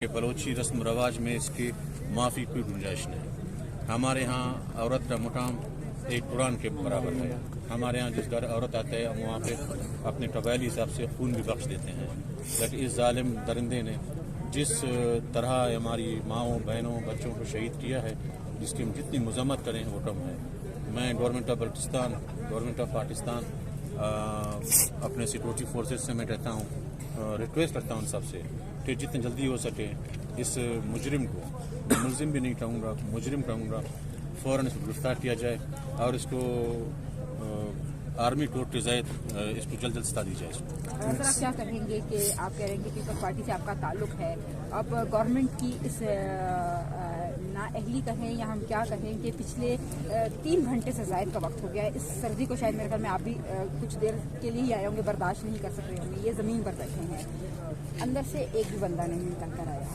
बलोची रस्म रवाज में इसकी माफ़ी कोई गुंजाइश नहीं। हमारे यहाँ औरत का मुकाम एक कुरान के बराबर है। हमारे यहाँ जिस घर औरत आते हैं हम वहाँ पे अपने कबायली हिसाब से खून भी बख्श देते हैं। लेकिन इस जालिम दरिंदे ने जिस तरह हमारी माँओं बहनों बच्चों को शहीद किया है, जिसकी हम जितनी मजम्मत करें वो कम है। मैं government of Balochistan, government of Pakistan, अपने सिक्योरिटी फोर्सेस से मैं कहता हूँ, रिक्वेस्ट करता हूँ सबसे कि जितनी जल्दी हो सके इस मुजरिम को, मुलजिम भी नहीं कहूँगा, मुजरिम कहूँगा, फ़ौरन इसको गिरफ्तार किया जाए और इसको आर्मी कोर्ट के ज़रिए इसको जल्द जल्द सजा दी जाए। सर, आप क्या कहेंगे कि आप कह रहे हैं कि पीपल्स पार्टी से आपका ताल्लुक है, अब गवर्नमेंट की इस नाअहली कहें या हम क्या कहें कि पिछले 3 घंटे से ज़ायद का वक्त हो गया है। इस सर्दी को शायद मेरे ख्याल में आप भी कुछ देर के लिए ही आए होंगे, बर्दाश्त नहीं कर सक रहे होंगे। ये ज़मीन पर बैठे हैं, अंदर से एक भी बंदा नहीं निकल कर आया।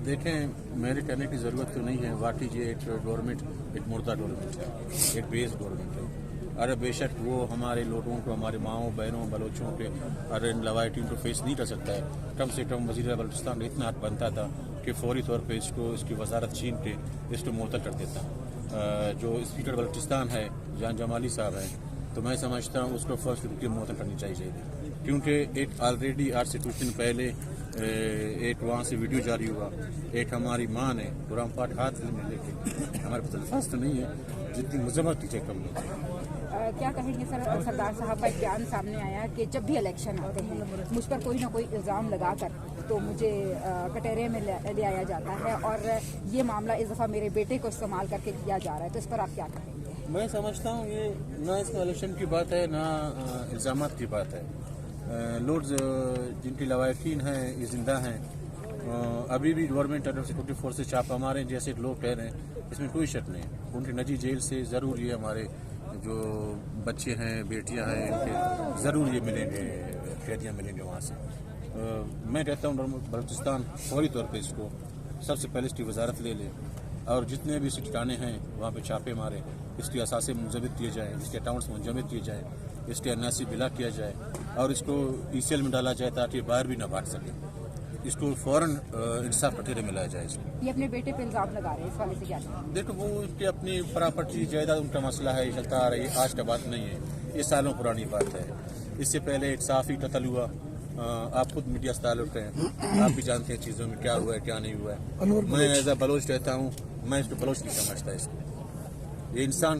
देखें, मेरे कहने की ज़रूरत तो नहीं है। वाकई ये एक गवर्नमेंट एक मुर्दा गवर्नमेंट है, एक बेस गवर्नमेंट है। अरे बेशक वो हमारे लोगों को, हमारे माओं बहनों बलोचों के अरे लवाइटियों को फेस नहीं कर सकता है। कम से कम वज़ीर बलूचिस्तान इतना हक बनता था कि फौरी तौर पे इसकी वजारत छीन के इसको मुअत्तल कर देता। जो स्पीकर बलूचिस्तान है जान जमाली साहब हैं, तो मैं समझता हूँ उसको फर्स्ट रुपये मुअत्तल करनी चाहिए, क्योंकि एक ऑलरेडी आज से कुछ दिन पहले एक वहाँ से वीडियो जारी हुआ। एक हमारी माँ ने कुरान पाक हाथ में लेके, हमारे पास अल्फाज तो नहीं है, जितनी मजम्मत कीजिए कम लोग। क्या कहेंगे सर, सरदार साहब का एक बयान सामने आया कि जब भी इलेक्शन आते हैं मुझ पर कोई ना कोई इल्ज़ाम लगाकर तो मुझे कटहरे में ले आया जाता है और ये मामला इस दफ़ा मेरे बेटे को इस्तेमाल करके किया जा रहा है, तो इस पर आप क्या कहेंगे? मैं समझता हूँ ये ना इसका इलेक्शन की बात है ना इल्ज़ामात की बात है। लोग जिनकी लवाकिन हैं ये जिंदा हैं, अभी भी गवर्नमेंट तरफ सिक्योरिटी फोर्सेस छापा मारे जैसे लोग कह रहे हैं, इसमें कोई शक नहीं। उनकी निजी जेल से ज़रूर ये हमारे जो बच्चे हैं बेटियां हैं इनके ज़रूर ये मिलेंगे, कैदियाँ मिलेंगे वहाँ से। मैं कहता हूँ बलूचिस्तान फौरी तौर पे इसको सबसे पहले इसकी वजारत ले ले और जितने भी इसके ठिकाने हैं वहाँ पे छापे मारे, इसकी असासे मुंजमद किए जाएँ, इसके अकाउंट्स मुंजमद किए जाएँ, इसके एनआईसी बिला किया जाए और इसको ईसीएल में डाला जाए ताकि बाहर भी ना भाग सके। इसको फौरन इंसाफ कटहरे में लाया जाए। इसको ये अपने बेटे पे इल्ज़ाम लगा रहे हैं, इस वाले से क्या? देखो, वो उसकी अपनी प्रॉपर्टी जायदाद उनका मसला है, ये चलता आ रही है, आज का बात नहीं है, ये सालों पुरानी बात है। इससे पहले एक साफ़ी कत्ल हुआ, आप खुद मीडिया से ताल्लुक़ हैं, आप भी जानते हैं चीज़ों में क्या हुआ है क्या नहीं हुआ है। मैं एज अ बलोच कहता हूँ, मैं इसको बलोच नहीं समझता। इसको ये इंसान